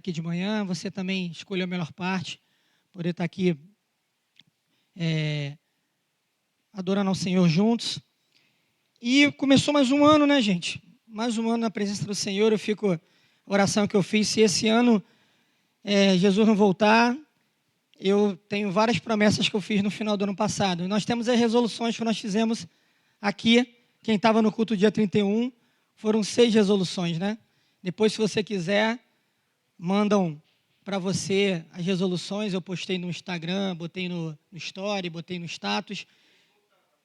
aqui de manhã, você também escolheu a melhor parte, poder estar aqui adorando ao Senhor juntos. E começou mais um ano, né, gente? Mais um ano na presença do Senhor. A oração que eu fiz, se esse ano Jesus não voltar, eu tenho várias promessas que eu fiz no final do ano passado. E nós temos as resoluções que nós fizemos aqui. Quem estava no culto dia 31, foram 6 resoluções, né? Depois, se você quiser, mandam para você as resoluções. Eu postei no Instagram, botei no Story, botei no status.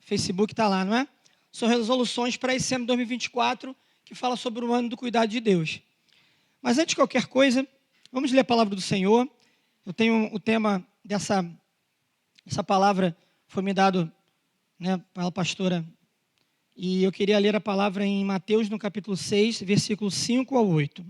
Facebook está lá, não é? São resoluções para esse ano de 2024, que fala sobre o ano do cuidado de Deus. Mas antes de qualquer coisa, vamos ler a palavra do Senhor. Eu tenho o tema essa palavra foi me dado, né, pela pastora, e eu queria ler a palavra em Mateus, no capítulo 6, versículos 5 ao 8.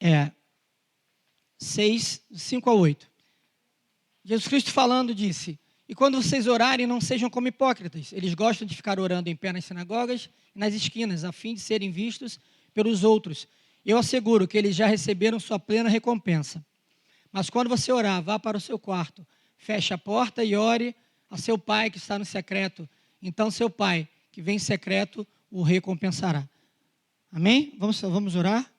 É, 6, 5 a 8. Jesus Cristo falando disse: e quando vocês orarem, não sejam como hipócritas. Eles gostam de ficar orando em pé nas sinagogas e nas esquinas, a fim de serem vistos pelos outros. Eu asseguro que eles já receberam sua plena recompensa. Mas quando você orar, vá para o seu quarto, feche a porta e ore a seu pai que está no secreto. Então seu pai, que vem em secreto, o recompensará. Amém? Vamos orar?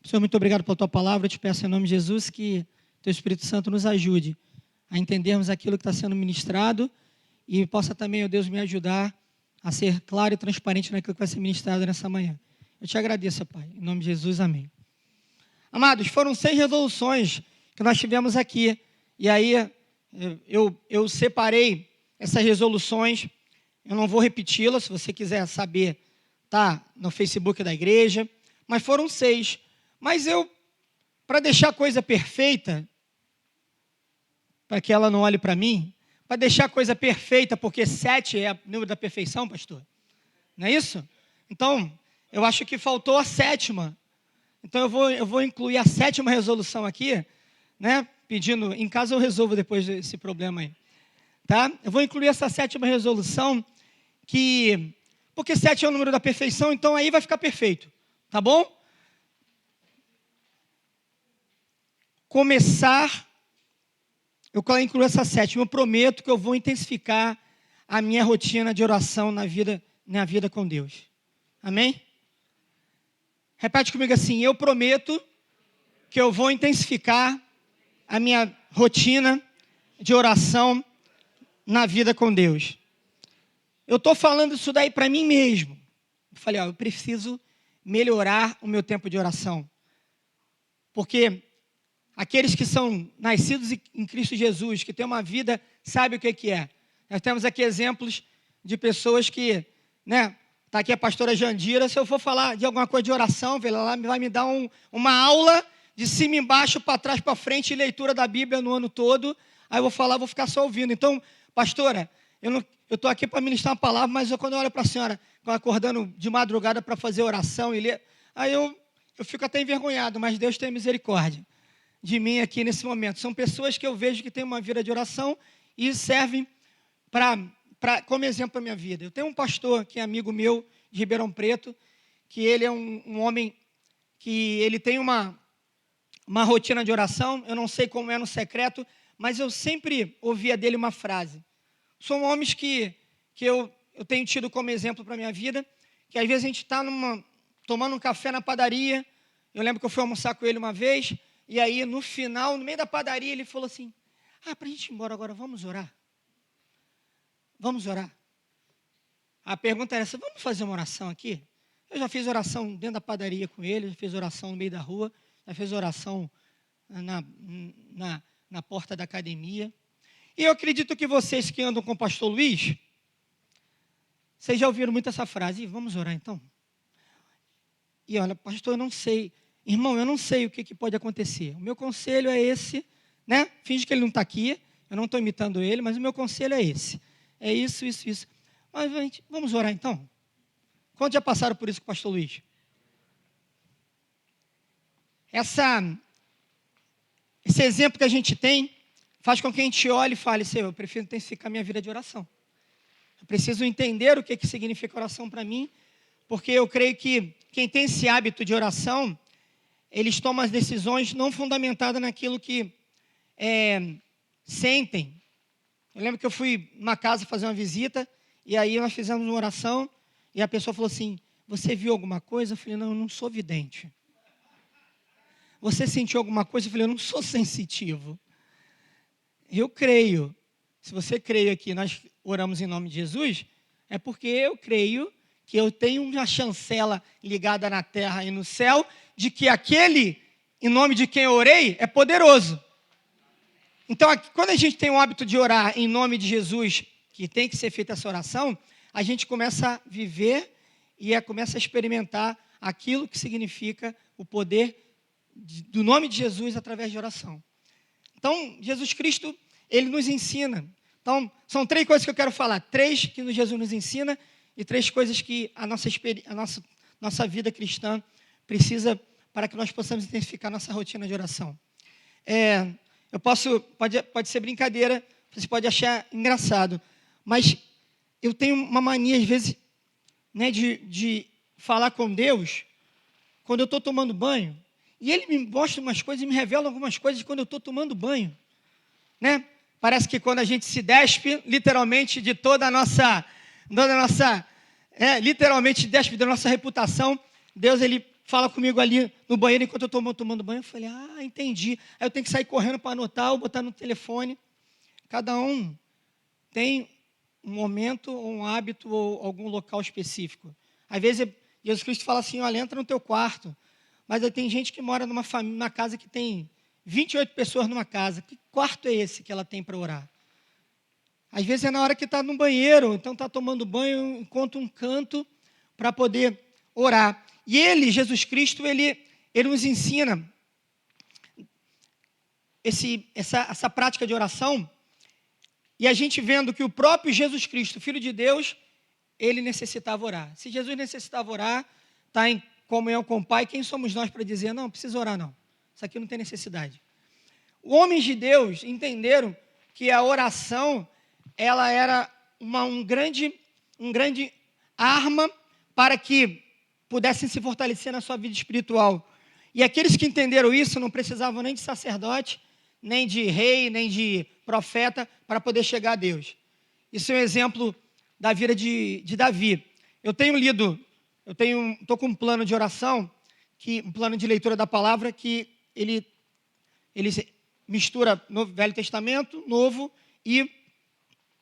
Senhor, muito obrigado pela tua palavra. Eu te peço em nome de Jesus que teu Espírito Santo nos ajude a entendermos aquilo que está sendo ministrado e possa também, ó Deus, me ajudar a ser claro e transparente naquilo que vai ser ministrado nessa manhã. Eu te agradeço, Pai. Em nome de Jesus, amém. Amados, foram 6 resoluções que nós tivemos aqui. E aí eu separei essas resoluções. Eu não vou repeti-las, se você quiser saber, tá no Facebook da igreja. Mas foram 6. Mas para deixar a coisa perfeita, para que ela não olhe para mim, para deixar a coisa perfeita, porque 7 é o número da perfeição, pastor. Não é isso? Então, eu acho que faltou a 7ª. Então, eu vou incluir a 7ª resolução aqui, né? Pedindo, em casa eu resolvo depois desse problema aí. Tá? Eu vou incluir essa 7ª resolução, porque 7 é o número da perfeição, então aí vai ficar perfeito. Tá bom? Eu incluo essa 7ª. Eu prometo que eu vou intensificar a minha rotina de oração na vida com Deus. Amém? Repete comigo assim: eu prometo que eu vou intensificar a minha rotina de oração na vida com Deus. Eu estou falando isso daí para mim mesmo. Eu falei, eu preciso melhorar o meu tempo de oração. Porque aqueles que são nascidos em Cristo Jesus, que têm uma vida, sabem o que é. Nós temos aqui exemplos de pessoas que, né, está aqui a pastora Jandira. Se eu for falar de alguma coisa de oração, ela vai me dar uma aula de cima e embaixo, para trás, para frente, leitura da Bíblia no ano todo. Aí eu vou falar, vou ficar só ouvindo. Então, pastora, eu estou aqui para ministrar uma palavra, mas quando eu olho para a senhora, acordando de madrugada para fazer oração e ler, aí eu fico até envergonhado, mas Deus tem misericórdia de mim aqui nesse momento. São pessoas que eu vejo que têm uma vida de oração e servem como exemplo para a minha vida. Eu tenho um pastor que é amigo meu, de Ribeirão Preto, que ele é um homem que ele tem uma rotina de oração. Eu não sei como é no secreto, mas eu sempre ouvia dele uma frase. São homens que eu tenho tido como exemplo para a minha vida, que às vezes a gente está tomando um café na padaria. Eu lembro que eu fui almoçar com ele uma vez, e aí no final, no meio da padaria, ele falou assim: para a gente ir embora agora, vamos orar? Vamos orar? A pergunta era essa: vamos fazer uma oração aqui? Eu já fiz oração dentro da padaria com ele, já fiz oração no meio da rua, já fiz oração na porta da academia. E eu acredito que vocês que andam com o pastor Luiz, vocês já ouviram muito essa frase: vamos orar então? E olha, pastor, eu não sei. Irmão, eu não sei o que pode acontecer. O meu conselho é esse, né? Finge que ele não está aqui, eu não estou imitando ele, mas o meu conselho é esse. É isso. Mas, gente, vamos orar então? Quantos já passaram por isso com o pastor Luiz? Esse exemplo que a gente tem faz com que a gente olhe e fale, Senhor, eu prefiro intensificar minha vida de oração. Eu preciso entender o que significa oração para mim, porque eu creio que quem tem esse hábito de oração, eles tomam as decisões não fundamentadas naquilo que sentem. Eu lembro que eu fui numa casa fazer uma visita, e aí nós fizemos uma oração, e a pessoa falou assim, você viu alguma coisa? Eu falei, não, eu não sou vidente. Você sentiu alguma coisa? Eu falei, eu não sou sensitivo. Eu creio. Se você crê que nós oramos em nome de Jesus, é porque eu creio que eu tenho uma chancela ligada na terra e no céu, de que aquele, em nome de quem eu orei, é poderoso. Então, quando a gente tem o hábito de orar em nome de Jesus, que tem que ser feita essa oração, a gente começa a viver e começa a experimentar aquilo que significa o poder do nome de Jesus através de oração. Então, Jesus Cristo, Ele nos ensina. Então, são 3 coisas que eu quero falar. 3 que Jesus nos ensina e 3 coisas que a nossa vida cristã precisa para que nós possamos intensificar nossa rotina de oração. Pode ser brincadeira, você pode achar engraçado, mas eu tenho uma mania, às vezes, né, de falar com Deus quando eu estou tomando banho. E Ele me mostra umas coisas e me revela algumas coisas quando eu estou tomando banho. Né? Parece que quando a gente se despe, literalmente, de toda a nossa literalmente despe da nossa reputação, Deus, Ele fala comigo ali no banheiro, enquanto eu estou tomando banho, eu falei, entendi. Aí eu tenho que sair correndo para anotar ou botar no telefone. Cada um tem um momento, um hábito ou algum local específico. Às vezes, Jesus Cristo fala assim, olha, entra no teu quarto. Mas aí tem gente que mora numa casa que tem 28 pessoas numa casa. Que quarto é esse que ela tem para orar? Às vezes é na hora que está no banheiro, então está tomando banho, encontra um canto para poder orar. E Ele, Jesus Cristo, Ele nos ensina essa prática de oração. E a gente vendo que o próprio Jesus Cristo, Filho de Deus, Ele necessitava orar. Se Jesus necessitava orar, está em comunhão com o Pai, quem somos nós para dizer, não precisa orar não, isso aqui não tem necessidade. Os homens de Deus entenderam que a oração, ela era um grande arma para que pudessem se fortalecer na sua vida espiritual. E aqueles que entenderam isso não precisavam nem de sacerdote, nem de rei, nem de profeta para poder chegar a Deus. Isso é um exemplo da vida de Davi. Estou com um plano de oração, um plano de leitura da palavra, que ele mistura no Velho Testamento, Novo, e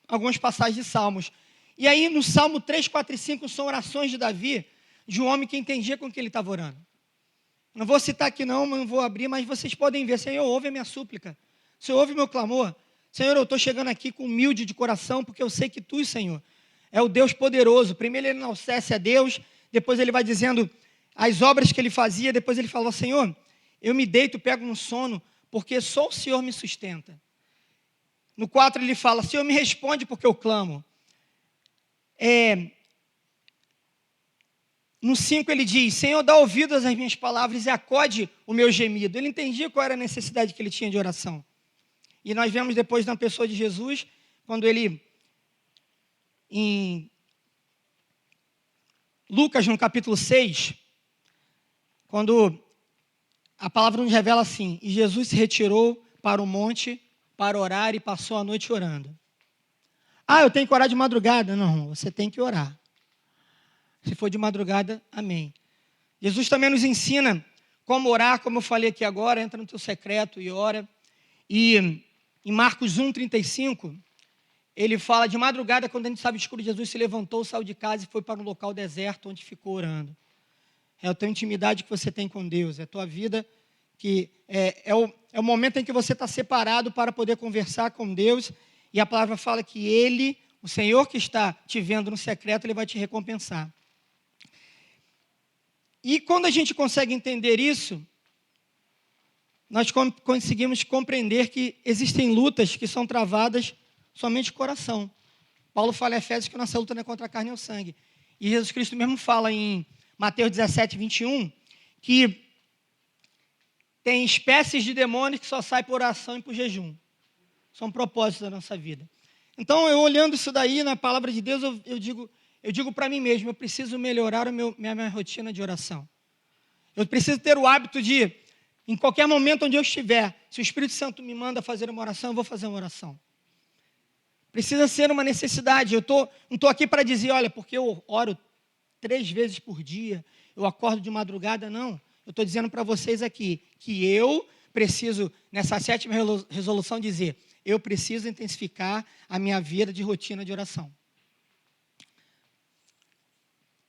algumas passagens de Salmos. E aí, no Salmo 3, 4 e 5, são orações de Davi, de um homem que entendia com o que ele estava orando. Não vou citar aqui não vou abrir, mas vocês podem ver, Senhor, ouve a minha súplica. Senhor, ouve o meu clamor. Senhor, eu estou chegando aqui com humilde de coração, porque eu sei que Tu, Senhor, é o Deus poderoso. Primeiro ele enaltece a Deus, depois ele vai dizendo as obras que ele fazia, depois ele falou, Senhor, eu me deito, pego no sono, porque só o Senhor me sustenta. No 4 ele fala, Senhor, me responde porque eu clamo. No 5 ele diz, Senhor, dá ouvidos às minhas palavras e acode o meu gemido. Ele entendia qual era a necessidade que ele tinha de oração. E nós vemos depois na pessoa de Jesus, quando ele, em Lucas, no capítulo 6, quando a palavra nos revela assim, e Jesus se retirou para o monte para orar e passou a noite orando. Eu tenho que orar de madrugada? Não, você tem que orar. Se for de madrugada, amém. Jesus também nos ensina como orar, como eu falei aqui agora, entra no teu secreto e ora. E em Marcos 1, 35, ele fala de madrugada, quando a gente estava escuro, Jesus se levantou, saiu de casa e foi para um local deserto, onde ficou orando. É a tua intimidade que você tem com Deus, é a tua vida, que é o momento em que você está separado para poder conversar com Deus, e a palavra fala que Ele, o Senhor que está te vendo no secreto, Ele vai te recompensar. E quando a gente consegue entender isso, nós conseguimos compreender que existem lutas que são travadas somente com o coração. Paulo fala em Efésios que nossa luta não é contra a carne ou sangue. E Jesus Cristo mesmo fala em Mateus 17, 21, que tem espécies de demônios que só saem por oração e por jejum. São propósitos da nossa vida. Então, eu olhando isso daí na palavra de Deus, eu digo para mim mesmo, eu preciso melhorar minha rotina de oração. Eu preciso ter o hábito de, em qualquer momento onde eu estiver, se o Espírito Santo me manda fazer uma oração, eu vou fazer uma oração. Precisa ser uma necessidade. Eu não estou aqui para dizer, olha, porque eu oro 3 vezes por dia, eu acordo de madrugada, não. Eu estou dizendo para vocês aqui que eu preciso, nessa 7ª resolução, dizer, eu preciso intensificar a minha vida de rotina de oração.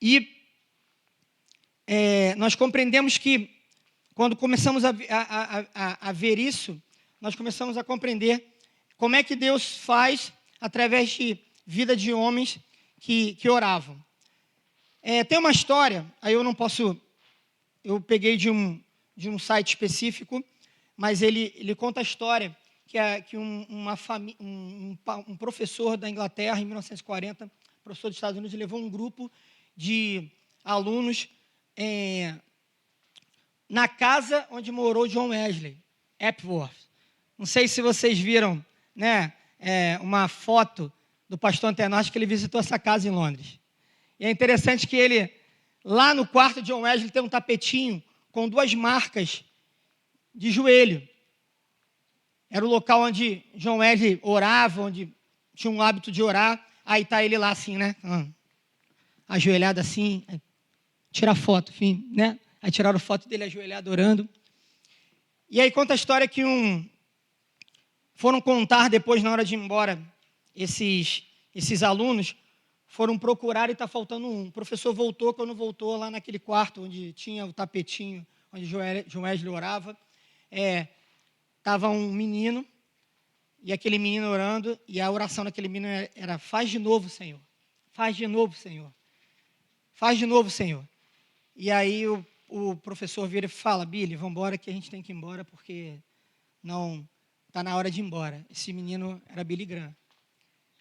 E nós compreendemos que, quando começamos a ver isso, nós começamos a compreender como é que Deus faz através de vida de homens que oravam. Tem uma história, aí eu não posso, eu peguei de um site específico, mas ele conta a história que um professor da Inglaterra, em 1940, professor dos Estados Unidos, levou um grupo de alunos na casa onde morou John Wesley, Epworth. Não sei se vocês viram, né, uma foto do pastor Antenor, que ele visitou essa casa em Londres. E é interessante que ele, lá no quarto de John Wesley, tem um tapetinho com 2 marcas de joelho. Era o local onde John Wesley orava, onde tinha um hábito de orar. Aí está ele lá assim, né? Ajoelhado assim, tirar foto, enfim, né? Aí tiraram foto dele ajoelhado orando. E aí conta a história que foram contar depois, na hora de ir embora, esses alunos foram procurar e está faltando um. O professor voltou, quando voltou lá naquele quarto onde tinha o tapetinho, onde John Wesley orava, estava um menino, e aquele menino orando, e a oração daquele menino era, faz de novo, Senhor. Faz de novo, Senhor. Faz de novo, Senhor. E aí o professor vira e fala, Billy, vamos embora que a gente tem que ir embora, porque não está na hora de ir embora. Esse menino era Billy Graham,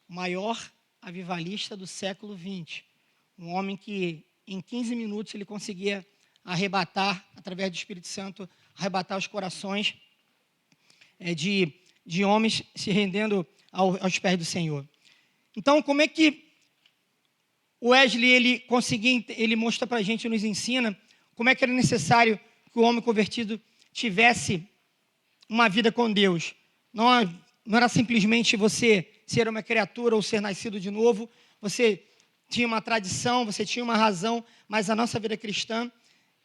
o maior avivalista do século XX. Um homem que, em 15 minutos, ele conseguia arrebatar, através do Espírito Santo, arrebatar os corações de homens se rendendo aos pés do Senhor. Então, como é que o Wesley, ele mostra para a gente, nos ensina, como é que era necessário que o homem convertido tivesse uma vida com Deus. Não era simplesmente você ser uma criatura ou ser nascido de novo, você tinha uma tradição, você tinha uma razão, mas a nossa vida cristã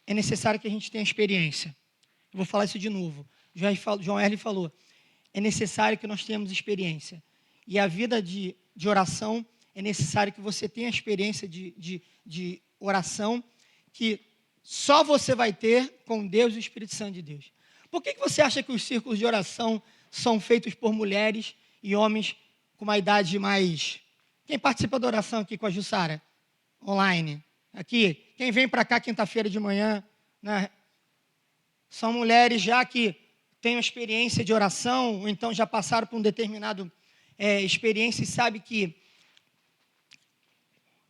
é necessário que a gente tenha experiência. Eu vou falar isso de novo. John Wesley falou, é necessário que nós tenhamos experiência. E a vida de oração, é necessário que você tenha experiência de oração, que só você vai ter com Deus e o Espírito Santo de Deus. Por que você acha que os círculos de oração são feitos por mulheres e homens com uma idade mais... Quem participa da oração aqui com a Jussara? Online. Aqui. Quem vem para cá quinta-feira de manhã, né? São mulheres já que têm uma experiência de oração, ou então já passaram por um determinado experiência e sabe que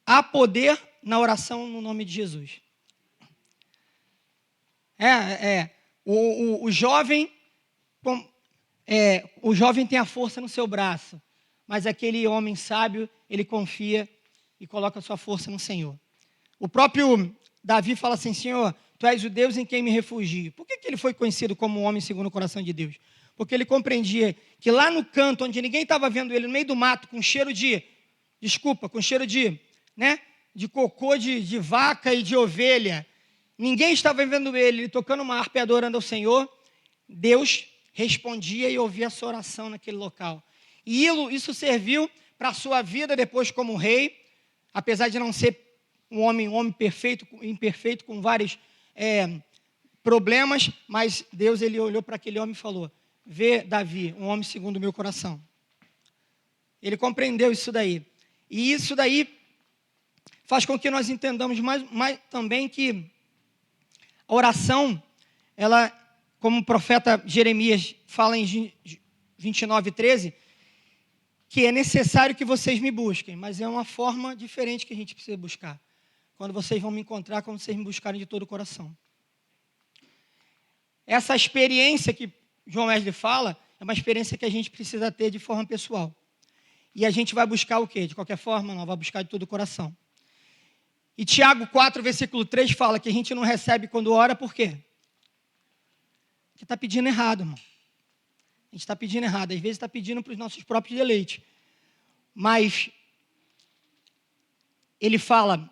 há poder na oração no nome de Jesus. O jovem tem a força no seu braço, mas aquele homem sábio, ele confia e coloca a sua força no Senhor. O próprio Davi fala assim, Senhor, Tu és o Deus em quem me refugio. Por que ele foi conhecido como homem segundo o coração de Deus? Porque ele compreendia que lá no canto, onde ninguém estava vendo ele, no meio do mato, com cheiro de cocô de vaca e de ovelha, ninguém estava vendo ele tocando uma harpa e adorando ao Senhor, Deus respondia e ouvia a sua oração naquele local. E isso serviu para a sua vida depois como rei, apesar de não ser um homem perfeito, imperfeito, com vários problemas, mas Deus ele olhou para aquele homem e falou, vê Davi, um homem segundo o meu coração. Ele compreendeu isso daí. E isso daí faz com que nós entendamos mais também que a oração, ela, como o profeta Jeremias fala em 29:13, que é necessário que vocês me busquem, mas é uma forma diferente que a gente precisa buscar. quando vocês vão me encontrar, quando vocês me buscarem de todo o coração. Essa experiência que João Wesley fala é uma experiência que a gente precisa ter de forma pessoal. E a gente vai buscar o quê? De qualquer forma, não, vai buscar de todo o coração. E Tiago 4, versículo 3 fala que a gente não recebe quando ora, por quê? Porque está pedindo errado, irmão. A gente está pedindo errado. Às vezes está pedindo para os nossos próprios deleites. Mas ele fala,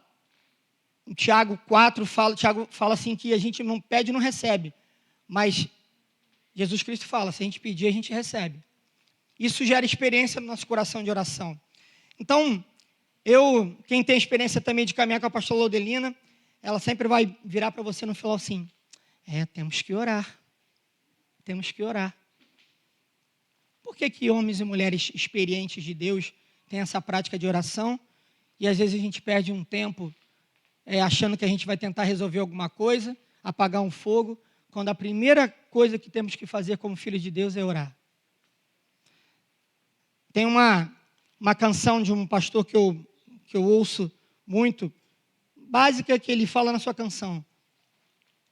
em Tiago 4, Tiago fala assim que a gente não pede e não recebe. Mas Jesus Cristo fala, se a gente pedir, a gente recebe. Isso gera experiência no nosso coração de oração. Então, quem tem experiência também de caminhar com a pastora Laudelina, ela sempre vai virar para você no final assim, temos que orar. Temos que orar. Por que homens e mulheres experientes de Deus têm essa prática de oração e às vezes a gente perde um tempo achando que a gente vai tentar resolver alguma coisa, apagar um fogo, quando a primeira coisa que temos que fazer como filhos de Deus é orar? Tem uma canção de um pastor que eu ouço muito, básica, que ele fala na sua canção: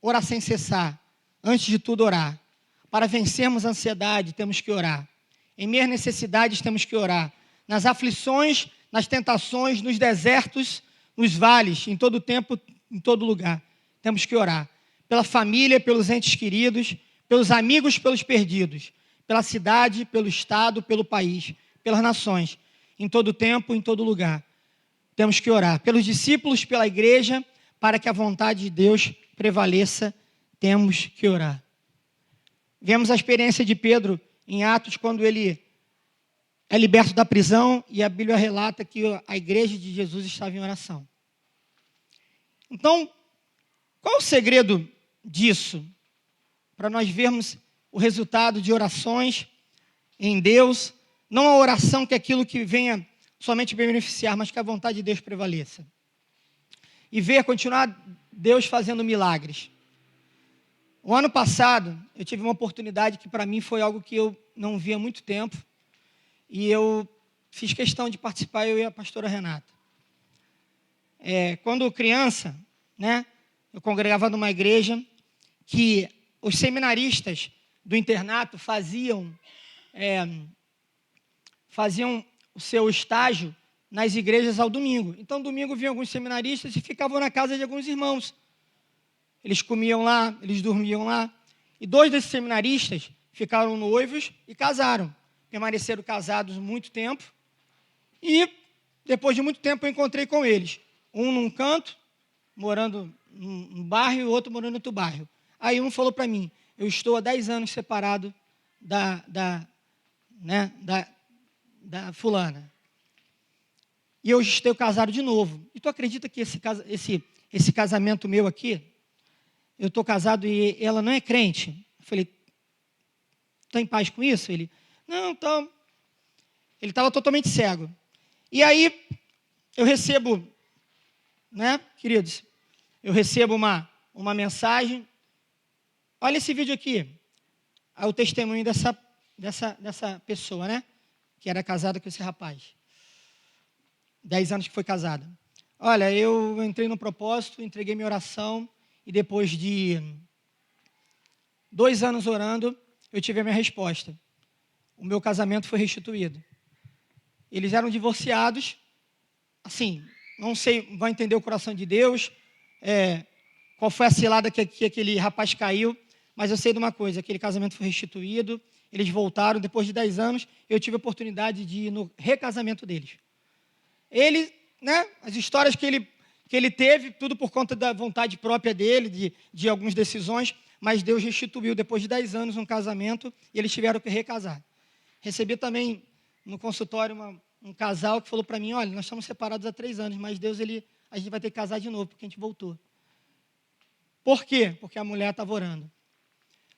orar sem cessar, antes de tudo orar. Para vencermos a ansiedade, temos que orar. Em meias necessidades, temos que orar. Nas aflições, nas tentações, nos desertos, nos vales, em todo tempo, em todo lugar, temos que orar. Pela família, pelos entes queridos, pelos amigos, pelos perdidos, pela cidade, pelo estado, pelo país, pelas nações, em todo tempo, em todo lugar. Temos que orar. Pelos discípulos, pela igreja, para que a vontade de Deus prevaleça, temos que orar. Vemos a experiência de Pedro em Atos, quando ele é liberto da prisão, e a Bíblia relata que a igreja de Jesus estava em oração. Então, qual é o segredo disso? Para nós vermos o resultado de orações em Deus, não a oração que é aquilo que venha somente beneficiar, mas que a vontade de Deus prevaleça. E continuar Deus fazendo milagres. O ano passado, eu tive uma oportunidade que para mim foi algo que eu não via há muito tempo, e eu fiz questão de participar, eu e a pastora Renata. Quando criança, eu congregava numa igreja que os seminaristas do internato faziam o seu estágio nas igrejas ao domingo. Então, domingo vinham alguns seminaristas e ficavam na casa de alguns irmãos. Eles comiam lá, eles dormiam lá. E 2 desses seminaristas ficaram noivos e casaram. Permaneceram casados muito tempo. E, depois de muito tempo, eu encontrei com eles. Um num canto, morando num bairro, e o outro morando em outro bairro. Aí um falou para mim: eu estou há 10 anos separado da fulana. E eu estou casado de novo. E tu acredita que esse casamento meu aqui, eu estou casado e ela não é crente? Eu falei: está em paz com isso? Ele: não, então. Ele estava totalmente cego. E aí, eu recebo, queridos, eu recebo uma mensagem. Olha esse vídeo aqui. É o testemunho dessa pessoa, que era casada com esse rapaz. 10 anos que foi casada. Olha, eu entrei no propósito, entreguei minha oração, e depois de 2 anos orando, eu tive a minha resposta. O meu casamento foi restituído. Eles eram divorciados, assim, não sei, vai entender o coração de Deus, qual foi a cilada que aquele rapaz caiu, mas eu sei de uma coisa: aquele casamento foi restituído, eles voltaram, depois de 10 anos, eu tive a oportunidade de ir no recasamento deles. Ele, as histórias que ele teve, tudo por conta da vontade própria dele, de algumas decisões, mas Deus restituiu, depois de 10 anos, um casamento, e eles tiveram que recasar. Recebi também no consultório um casal que falou para mim: olha, nós estamos separados há 3 anos, mas Deus, a gente vai ter que casar de novo, porque a gente voltou. Por quê? Porque a mulher estava orando.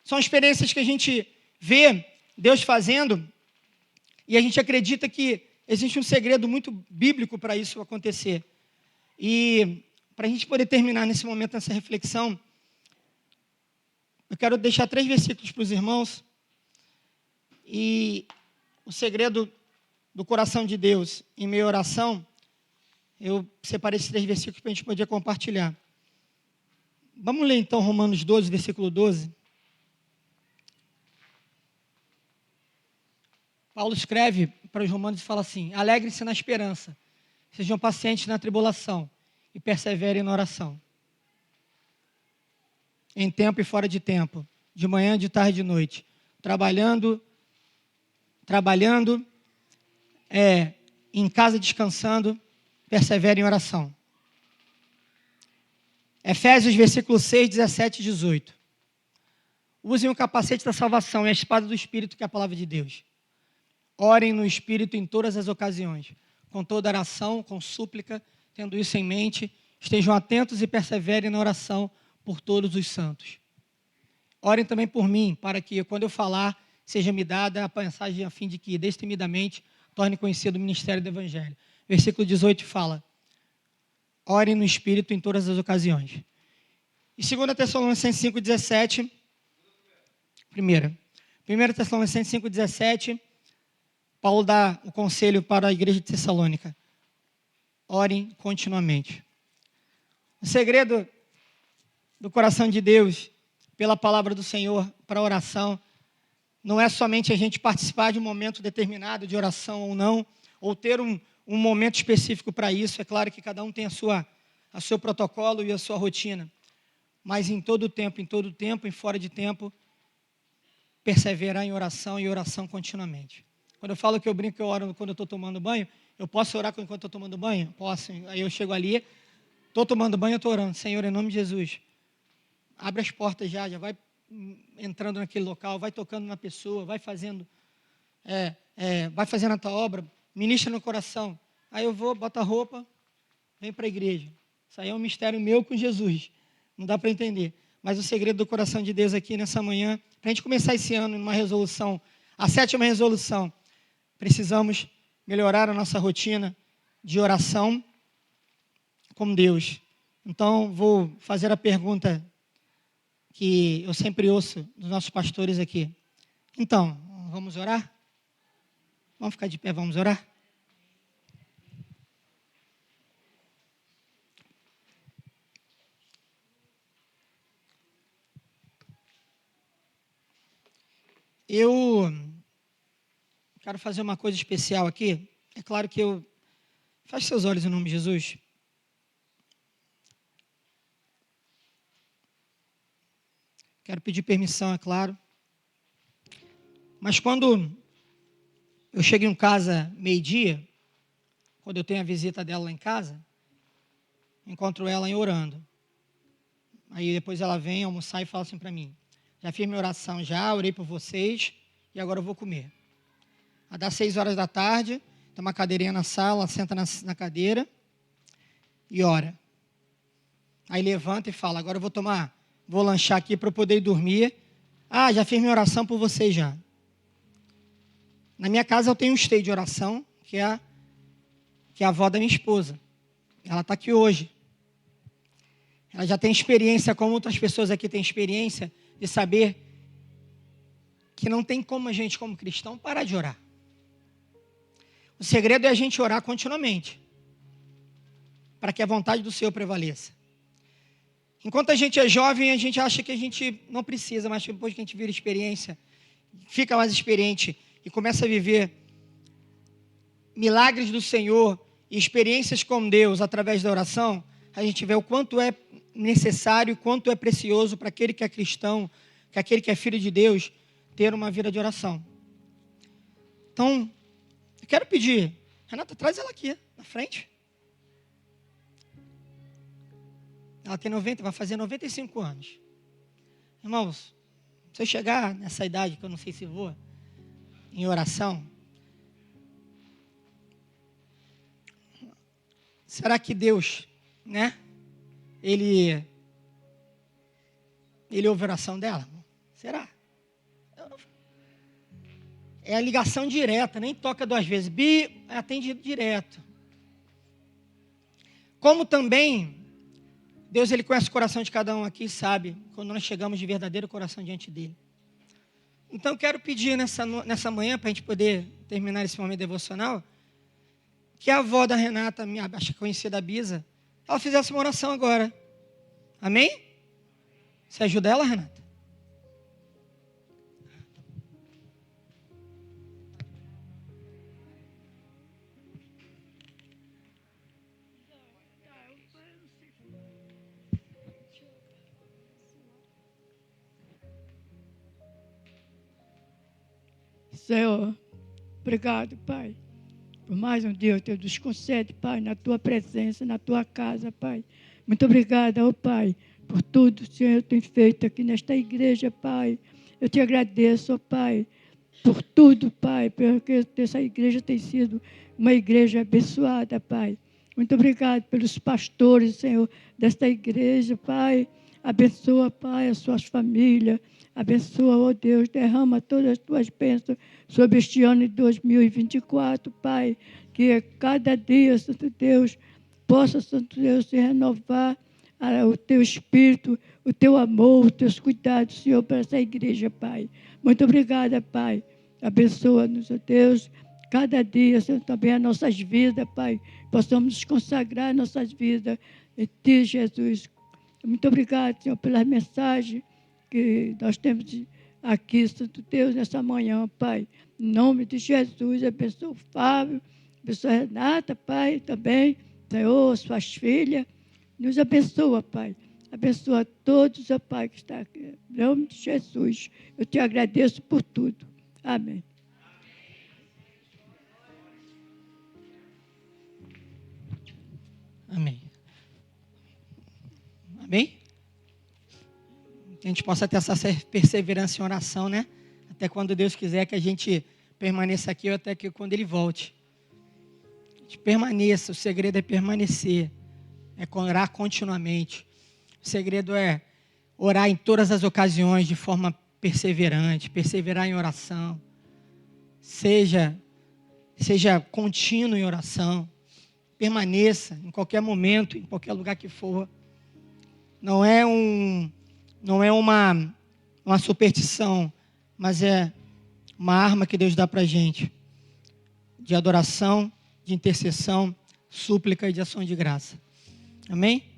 São experiências que a gente vê Deus fazendo, e a gente acredita que existe um segredo muito bíblico para isso acontecer. E para a gente poder terminar nesse momento, nessa reflexão, eu quero deixar 3 versículos para os irmãos. E o segredo do coração de Deus em meio à oração, Eu separei esses 3 versículos para a gente poder compartilhar. Vamos ler então Romanos 12, versículo 12. Paulo escreve para os romanos e fala assim: alegrem-se na esperança, sejam pacientes na tribulação e perseverem na oração. Em tempo e fora de tempo, de manhã, de tarde e de noite, trabalhando, em casa descansando, perseverem em oração. Efésios, versículo 6, 17 e 18. Usem o capacete da salvação e a espada do Espírito, que é a palavra de Deus. Orem no Espírito em todas as ocasiões, com toda oração, com súplica, tendo isso em mente, estejam atentos e perseverem na oração por todos os santos. Orem também por mim, para que, quando eu falar, seja-me dada a mensagem a fim de que, destemidamente, torne conhecido o ministério do Evangelho. Versículo 18 fala: orem no Espírito em todas as ocasiões. E 2 Tessalonicenses 5,17, 1 Tessalonicenses 5,17, Paulo dá o conselho para a igreja de Tessalônica: orem continuamente. O segredo do coração de Deus, pela palavra do Senhor, para a oração, não é somente a gente participar de um momento determinado de oração ou não, ou ter um momento específico para isso. É claro que cada um tem a seu protocolo e a sua rotina, mas em todo tempo, e fora de tempo, perseverar em oração e oração continuamente. Quando eu falo que eu brinco que eu oro quando eu estou tomando banho, eu posso orar enquanto eu estou tomando banho? Posso. Aí eu chego ali, estou tomando banho, eu estou orando: Senhor, em nome de Jesus, abre as portas já vai entrando naquele local, vai tocando na pessoa, vai fazendo a tua obra, ministra no coração. Aí eu vou, boto a roupa, venho para a igreja. Isso aí é um mistério meu com Jesus, não dá para entender. Mas o segredo do coração de Deus aqui nessa manhã, para a gente começar esse ano numa resolução, a 7ª resolução, precisamos melhorar a nossa rotina de oração com Deus. Então, vou fazer a pergunta que eu sempre ouço dos nossos pastores aqui. Então, vamos orar? Vamos ficar de pé, vamos orar? Eu quero fazer uma coisa especial aqui. É claro que feche seus olhos em nome de Jesus. Quero pedir permissão, é claro. Mas quando eu chego em casa meio-dia, quando eu tenho a visita dela lá em casa, encontro ela orando. Aí depois ela vem almoçar e fala assim para mim: já fiz minha oração já, orei por vocês e agora eu vou comer. Aí dá 6 horas da tarde, tem uma cadeirinha na sala, ela senta na cadeira e ora. Aí levanta e fala: agora eu vou lanchar aqui para eu poder ir dormir. Ah, já fiz minha oração por vocês já. Na minha casa eu tenho um stay de oração, que é a avó da minha esposa. Ela está aqui hoje. Ela já tem experiência, como outras pessoas aqui têm experiência, de saber que não tem como a gente, como cristão, parar de orar. O segredo é a gente orar continuamente, para que a vontade do Senhor prevaleça. Enquanto a gente é jovem, a gente acha que a gente não precisa, mas depois que a gente vira experiência, fica mais experiente e começa a viver milagres do Senhor e experiências com Deus através da oração, a gente vê o quanto é necessário, o quanto é precioso para aquele que é cristão, que aquele que é filho de Deus, ter uma vida de oração. Então, eu quero pedir, Renata, traz ela aqui, na frente. Ela tem vai fazer 95 anos. Irmãos, se eu chegar nessa idade, que eu não sei se vou, em oração, será que Deus, Ele ouve a oração dela? Será? É a ligação direta, nem toca 2 vezes. É atendido direto. Como também, Deus ele conhece o coração de cada um aqui, sabe, quando nós chegamos de verdadeiro coração diante dele. Então, eu quero pedir nessa manhã, para a gente poder terminar esse momento devocional, que a avó da Renata, acho que conhecida a Bisa, ela fizesse uma oração agora. Amém? Você ajuda ela, Renata? Senhor, obrigado, Pai, por mais um dia, Deus nos concede, Pai, na Tua presença, na Tua casa, Pai. Muito obrigada, ó Pai, por tudo que o Senhor tem feito aqui nesta igreja, Pai. Eu te agradeço, ó Pai, por tudo, Pai, porque essa igreja tem sido uma igreja abençoada, Pai. Muito obrigado pelos pastores, Senhor, desta igreja, Pai. Abençoa, Pai, as suas famílias. Abençoa, ó Deus, derrama todas as tuas bênçãos sobre este ano de 2024, Pai. Que cada dia, Santo Deus, possa, Santo Deus, se renovar o teu espírito, o teu amor, os teus cuidados, Senhor, para essa igreja, Pai. Muito obrigada, Pai. Abençoa-nos, ó Deus, cada dia, Senhor, também as nossas vidas, Pai. Possamos nos consagrar nossas vidas em Ti, Jesus. Muito obrigado, Senhor, pelas mensagens que nós temos aqui, Santo Deus, nessa manhã, Pai. Em nome de Jesus, abençoa o Fábio, abençoa a Renata, Pai, também, Senhor, suas filhas. Nos abençoa, Pai. Abençoa todos, ó Pai, que está aqui. Em nome de Jesus, eu te agradeço por tudo. Amém. Amém. Amém? Que a gente possa ter essa perseverança em oração, né? Até quando Deus quiser que a gente permaneça aqui ou até que quando Ele volte. A gente permaneça, o segredo é permanecer, é orar continuamente. O segredo é orar em todas as ocasiões de forma perseverante, perseverar em oração. Seja contínuo em oração. Permaneça em qualquer momento, em qualquer lugar que for. Não é uma superstição, mas é uma arma que Deus dá para a gente, de adoração, de intercessão, súplica e de ação de graça. Amém?